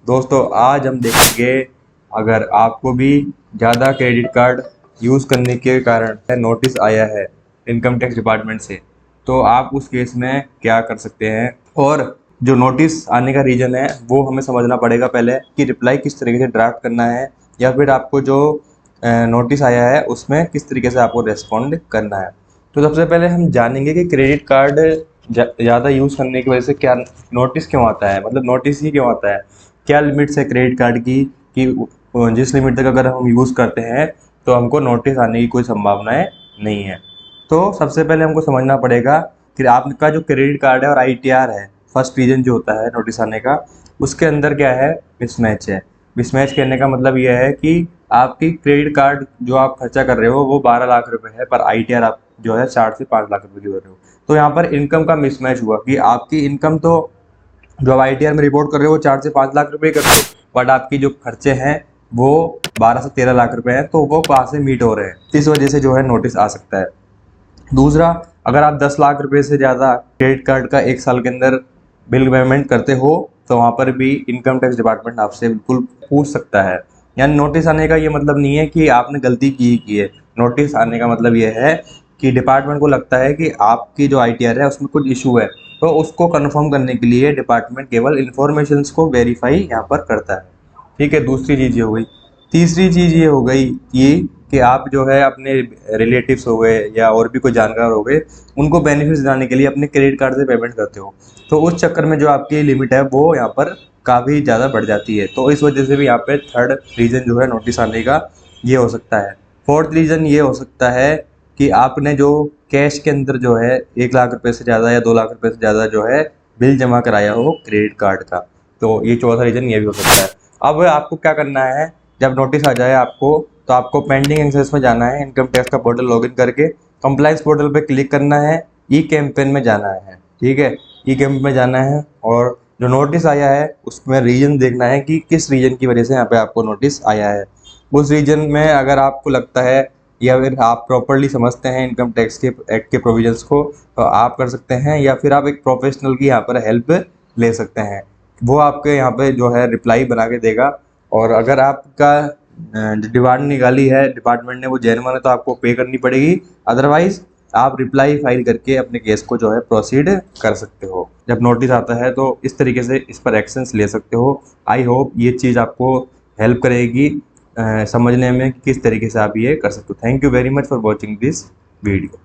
दोस्तों आज हम देखेंगे, अगर आपको भी ज़्यादा क्रेडिट कार्ड यूज़ करने के कारण नोटिस आया है इनकम टैक्स डिपार्टमेंट से, तो आप उस केस में क्या कर सकते हैं। और जो नोटिस आने का रीज़न है वो हमें समझना पड़ेगा पहले कि रिप्लाई किस तरीके से ड्राफ्ट करना है, या फिर आपको जो नोटिस आया है उसमें किस तरीके से आपको रेस्पॉन्ड करना है। तो सबसे पहले हम जानेंगे कि क्रेडिट कार्ड ज़्यादा यूज़ करने की वजह से क्या नोटिस क्यों आता है, मतलब नोटिस ही क्यों आता है, क्या लिमिट्स है क्रेडिट कार्ड की कि जिस लिमिट तक अगर हम यूज़ करते हैं तो हमको नोटिस आने की कोई संभावनाएं नहीं है। तो सबसे पहले हमको समझना पड़ेगा कि आपका जो क्रेडिट कार्ड है और आईटीआर है, फर्स्ट रीजन जो होता है नोटिस आने का, उसके अंदर क्या है, मिसमैच है। मिसमैच कहने का मतलब यह है कि आपकी क्रेडिट कार्ड जो आप खर्चा कर रहे हो वो 12 लाख रुपए है, पर आईटीआर आप जो है 4 से 5 लाख रुपए की कर रहे हो। तो यहाँ पर इनकम का मिसमैच हुआ कि आपकी इनकम तो जो आप आईटीआर में रिपोर्ट कर रहे हो वो 4 से 5 लाख रुपए कर रहे हो, बट आपकी जो खर्चे हैं वो 12 से 13 लाख रुपए हैं, तो वो कहाँ से मीट हो रहे हैं, इस वजह से जो है नोटिस आ सकता है। दूसरा, अगर आप 10 लाख रुपए से ज़्यादा क्रेडिट कार्ड का एक साल के अंदर बिल पेमेंट करते हो तो वहाँ पर भी इनकम टैक्स डिपार्टमेंट आपसे बिल्कुल पूछ सकता है। यानी नोटिस आने का ये मतलब नहीं है कि आपने गलती की है। नोटिस आने का मतलब ये है कि डिपार्टमेंट को लगता है कि आपकी जो आईटीआर है उसमें कुछ इशू है, तो उसको कंफर्म करने के लिए डिपार्टमेंट केवल इन्फॉर्मेशंस को वेरीफाई यहाँ पर करता है। ठीक है, दूसरी चीज़ ये हो गई। तीसरी चीज़ ये हो गई ये कि आप जो है अपने रिलेटिव्स हो गए या और भी कोई जानकार हो गए, उनको बेनिफिट्स दिलाने के लिए अपने क्रेडिट कार्ड से पेमेंट करते हो, तो उस चक्कर में जो आपकी लिमिट है वो यहाँ पर काफ़ी ज़्यादा बढ़ जाती है। तो इस वजह से भी यहाँ पे थर्ड रीज़न जो है नोटिस आने का ये हो सकता है। फोर्थ रीज़न ये हो सकता है कि आपने जो कैश के अंदर जो है 1 लाख रुपए से ज़्यादा या 2 लाख रुपए से ज़्यादा जो है बिल जमा कराया हो क्रेडिट कार्ड का, तो ये चौथा रीज़न ये भी हो सकता है। अब आपको क्या करना है, जब नोटिस आ जाए आपको, तो आपको पेंडिंग एक्सेस में जाना है, इनकम टैक्स का पोर्टल लॉगिन करके कंप्लायंस पोर्टल पे क्लिक करना है, ई कैंपेन में जाना है। ठीक है, ई कैंपेन में जाना है और जो नोटिस आया है उसमें रीजन देखना है कि किस रीजन की वजह से यहाँ पे आपको नोटिस आया है। उस रीजन में अगर आपको लगता है या फिर आप प्रॉपरली समझते हैं इनकम टैक्स के एक्ट के प्रोविजंस को, तो आप कर सकते हैं, या फिर आप एक प्रोफेशनल की यहाँ पर हेल्प ले सकते हैं। वो आपके यहाँ पे जो है रिप्लाई बना के देगा, और अगर आपका डिमांड निकाली है डिपार्टमेंट ने वो जेन्युइन है तो आपको पे करनी पड़ेगी, अदरवाइज आप रिप्लाई फाइल करके अपने केस को जो है प्रोसीड कर सकते हो। जब नोटिस आता है तो इस तरीके से इस पर एक्शंस ले सकते हो। आई होप ये चीज़ आपको हेल्प करेगी समझने में कि किस तरीके से आप ये कर सकते हो। Thank you very much for watching this video.